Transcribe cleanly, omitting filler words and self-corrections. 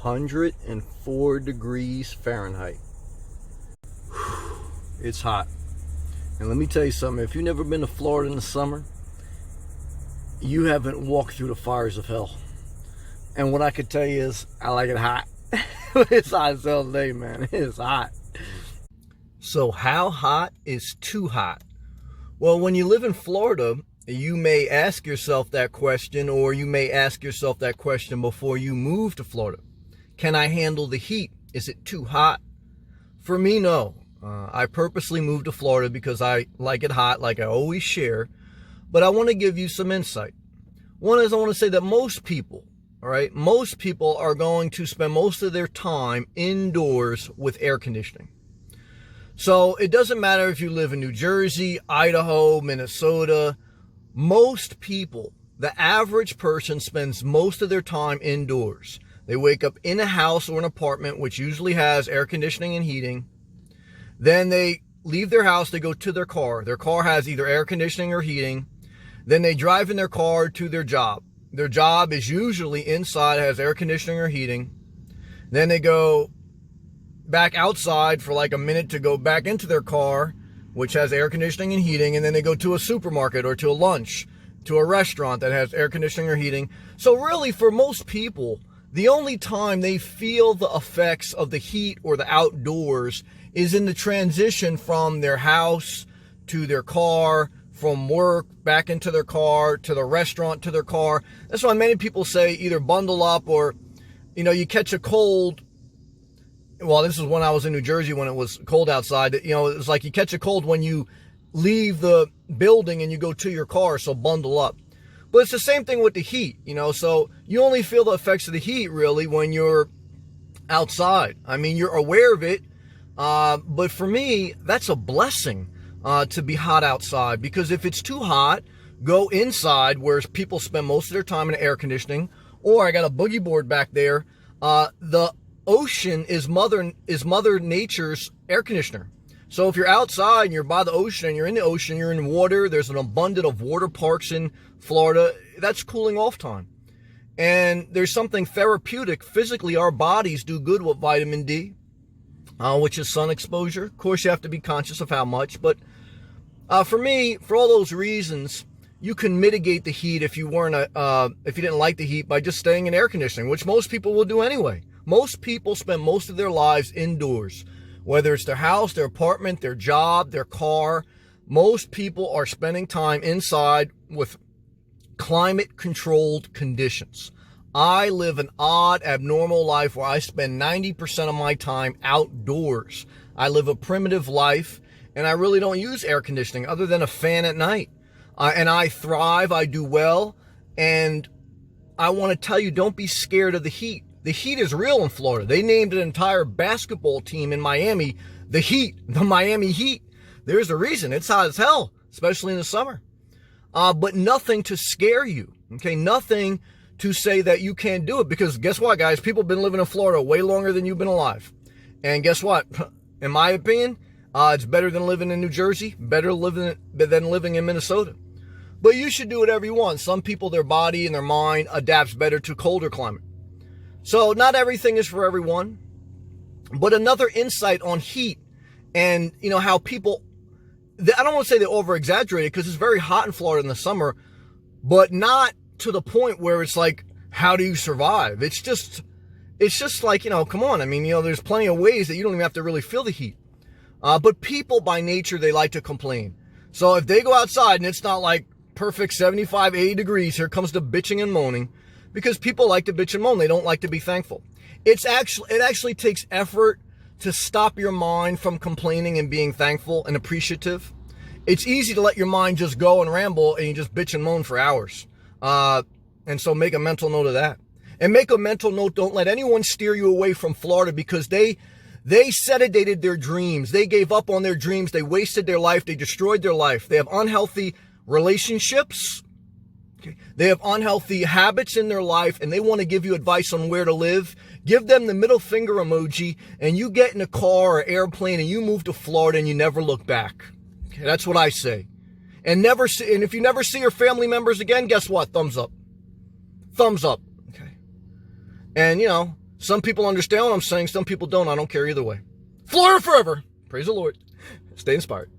104 degrees Fahrenheit. It's hot. And let me tell you something, if you've never been to Florida in the summer, you haven't walked through the fires of hell. And what I could tell you is, I like it hot. It's hot as hell today, man. It's hot. So how hot is too hot? Well, when you live in Florida, you may ask yourself that question, or you may ask yourself that question before you move to Florida. Can I handle the heat? Is it too hot? For me, no. I purposely moved to Florida because I like it hot, like I always share. But I want to give you some insight. One is I want to say that most people, all right, most people are going to spend most of their time indoors with air conditioning. So it doesn't matter if you live in New Jersey, Idaho, Minnesota. Most people, the average person, spends most of their time indoors. They wake up in a house or an apartment, which usually has air conditioning and heating. Then they leave their house, they go to their car. Their car has either air conditioning or heating. Then they drive in their car to their job. Their job is usually inside, has air conditioning or heating. Then they go back outside for like a minute to go back into their car, which has air conditioning and heating. And then they go to a supermarket or to a lunch, to a restaurant that has air conditioning or heating. So really, for most people, the only time they feel the effects of the heat or the outdoors is in the transition from their house to their car, from work back into their car, to the restaurant to their car. That's why many people say either bundle up or, you catch a cold. Well, this is when I was in New Jersey when it was cold outside. It was like you catch a cold when you leave the building and you go to your car, so bundle up. But it's the same thing with the heat, so you only feel the effects of the heat really when you're outside. I mean, you're aware of it. But for me, that's a blessing to be hot outside, because if it's too hot, go inside where people spend most of their time in air conditioning, or I got a boogie board back there. The ocean is Mother Nature's air conditioner. So if you're outside and you're by the ocean and you're in the ocean, you're in water, there's an abundance of water parks in Florida. That's cooling off time. And there's something therapeutic. Physically, our bodies do good with vitamin D. Which is sun exposure. Of course, you have to be conscious of how much. But for me, for all those reasons, you can mitigate the heat if you didn't like the heat by just staying in air conditioning, which most people will do anyway. Most people spend most of their lives indoors, whether it's their house, their apartment, their job, their car. Most people are spending time inside with climate-controlled conditions. I live an odd, abnormal life where I spend 90% of my time outdoors. I live a primitive life, and I really don't use air conditioning other than a fan at night. And I thrive, I do well, and I want to tell you, don't be scared of the heat. The heat is real in Florida. They named an entire basketball team in Miami the Heat, the Miami Heat. There's a reason. It's hot as hell, especially in the summer. But nothing to scare you, okay? Nothing to say that you can't do it, because guess what, guys? People have been living in Florida way longer than you've been alive. And guess what? In my opinion, it's better than living in New Jersey, better than living in Minnesota. But you should do whatever you want. Some people, their body and their mind adapts better to colder climate. So not everything is for everyone. But another insight on heat and, how people, I don't want to say they over-exaggerate it, because it's very hot in Florida in the summer, but not to the point where it's like, how do you survive? It's just like, come on. I mean, there's plenty of ways that you don't even have to really feel the heat. But people by nature, they like to complain. So if they go outside and it's not like perfect 75, 80 degrees, here comes the bitching and moaning, because people like to bitch and moan. They don't like to be thankful. It actually takes effort to stop your mind from complaining and being thankful and appreciative. It's easy to let your mind just go and ramble and you just bitch and moan for hours. And so make a mental note of that. And make a mental note, don't let anyone steer you away from Florida, because they sedated their dreams. They gave up on their dreams. They wasted their life. They destroyed their life. They have unhealthy relationships. Okay. They have unhealthy habits in their life, and they want to give you advice on where to live. Give them the middle finger emoji, and you get in a car or airplane and you move to Florida and you never look back. Okay, that's what I say. And if you never see your family members again, guess what? Thumbs up. Thumbs up. Okay. And Some people understand what I'm saying. Some people don't. I don't care either way. Florida forever. Praise the Lord. Stay inspired.